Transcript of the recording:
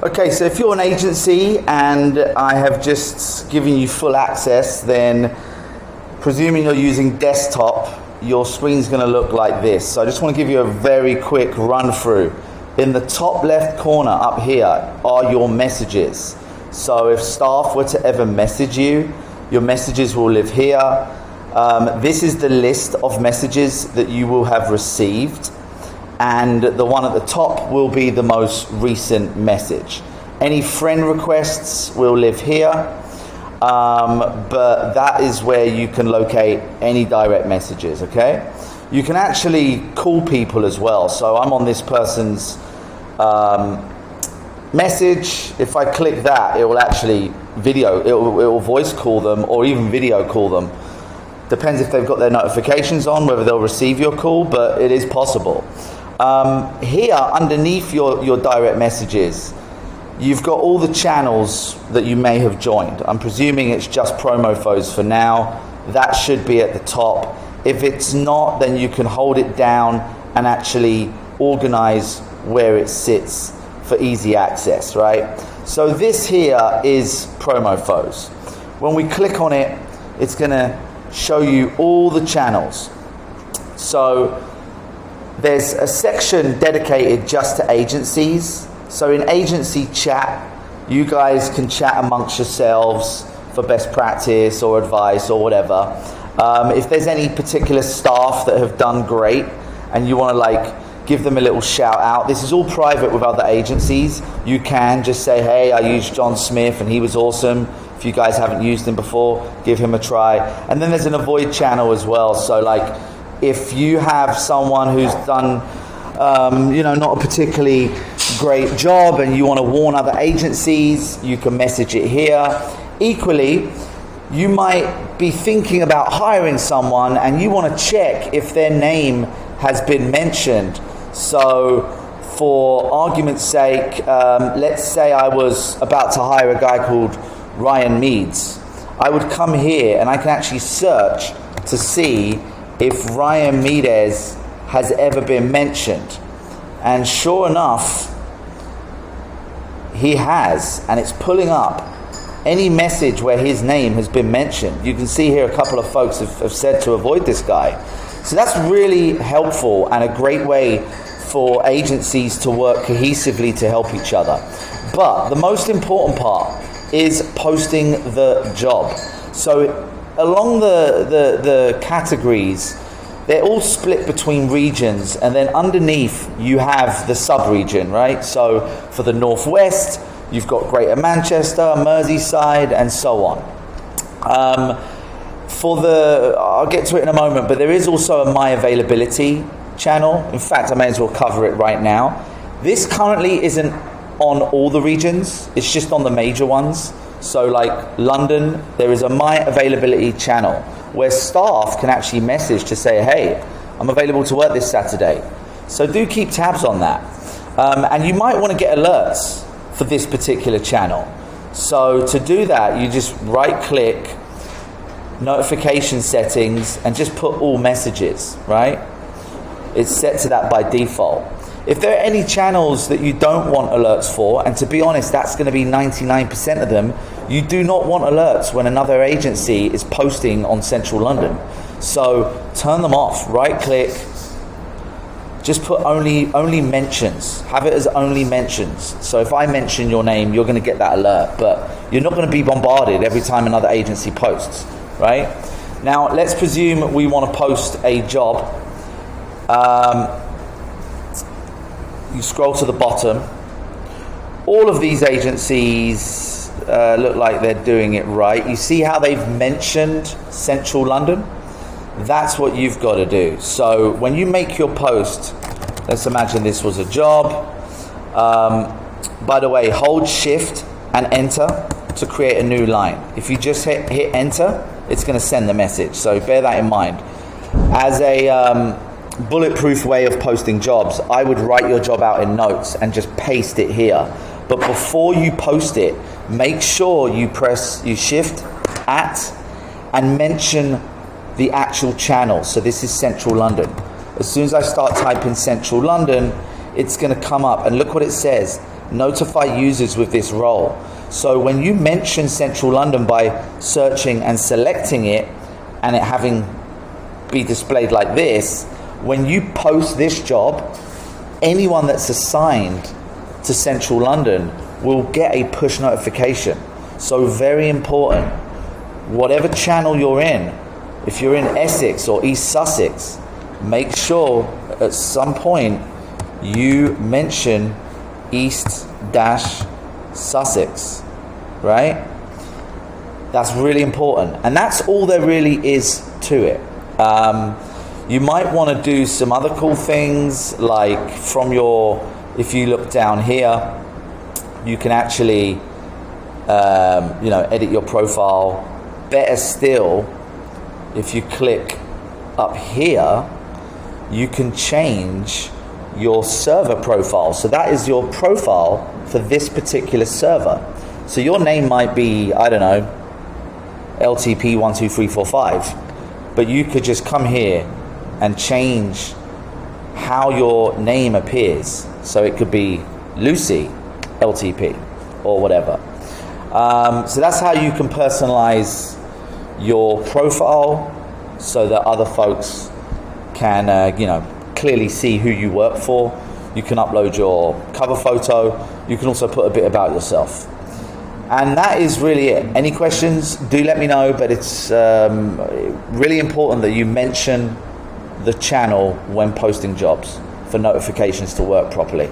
Okay, so if you're an agency and I have just given you full access, then presuming you're using desktop, your screen's going to look like this. So I just want to give you a very quick run through. In the top left corner up here are your messages. So if staff were to ever message you, your messages will live here. This is the list of messages that you will have received, and the one at the top will be the most recent message. Any friend requests will live here, but that is where you can locate any direct messages, okay? You can actually call people as well. So I'm on this person's message. If I click that, it will actually it will voice call them or even video call them. Depends if they've got their notifications on, whether they'll receive your call, but it is possible. Here, underneath your direct messages, you've got all the channels that you may have joined. I'm presuming it's just Promofos for now. That should be at the top. If it's not, then you can hold it down and actually organize where it sits for easy access, right? So this here is Promofos. When we click on it, it's going to show you all the channels. So there's a section dedicated just to agencies. So in agency chat, you guys can chat amongst yourselves for best practice or advice or whatever. If there's any particular staff that have done great and you want to give them a little shout out, this is all private with other agencies. You can just say, hey, I used John Smith and he was awesome. If you guys haven't used him before, give him a try. And then there's an avoid channel as well. So if you have someone who's done, not a particularly great job and you want to warn other agencies, you can message it here. Equally, you might be thinking about hiring someone and you want to check if their name has been mentioned. So for argument's sake, let's say I was about to hire a guy called Ryan Meads. I would come here and I can actually search to see if Ryan Meads has ever been mentioned. And sure enough, he has, and it's pulling up any message where his name has been mentioned. You can see here a couple of folks have said to avoid this guy. So that's really helpful and a great way for agencies to work cohesively to help each other. But the most important part is posting the job. So along the categories, they're all split between regions, and then underneath you have the sub-region, right? So for the Northwest, you've got Greater Manchester, Merseyside, and so on. I'll get to it in a moment, but there is also a My Availability channel. In fact, I may as well cover it right now. This currently isn't on all the regions, it's just on the major ones. So London, there is a My Availability channel where staff can actually message to say, hey, I'm available to work this Saturday. So do keep tabs on that. And you might want to get alerts for this particular channel. So to do that, you just right click, notification settings, and just put all messages, right? It's set to that by default. If there are any channels that you don't want alerts for, and to be honest, that's going to be 99% of them, you do not want alerts when another agency is posting on Central London. So turn them off, right click, just put only mentions. Have it as only mentions. So if I mention your name, you're going to get that alert, but you're not going to be bombarded every time another agency posts, right? Now, let's presume we want to post a job. You scroll to the bottom. All of these agencies look like they're doing it right. You see how they've mentioned Central London? That's what you've got to do. So when you make your post, let's imagine this was a job. By the way, hold shift and enter to create a new line. If you just hit enter, it's going to send the message. So bear that in mind. As a bulletproof way of posting jobs, I would write your job out in notes and just paste it here. But before you post it, make sure you shift at and mention the actual channel. So this is Central London. As soon as I start typing Central London, it's going to come up, and look what it says. notify users with this role. So when you mention Central London by searching and selecting it and it having be displayed like this, when you post this job, anyone that's assigned to Central London will get a push notification. So very important, whatever channel you're in, if you're in Essex or East Sussex, make sure at some point you mention East-Sussex, right? That's really important, and that's all there really is to it. You might want to do some other cool things, like if you look down here, you can actually edit your profile. Better still, if you click up here, you can change your server profile. So that is your profile for this particular server. So your name might be, I don't know, LTP12345, but you could just come here and change how your name appears. So it could be Lucy LTP or whatever. So that's how you can personalize your profile so that other folks can clearly see who you work for. You can upload your cover photo. You can also put a bit about yourself. And that is really it. Any questions, do let me know, but it's really important that you mention the channel when posting jobs for notifications to work properly.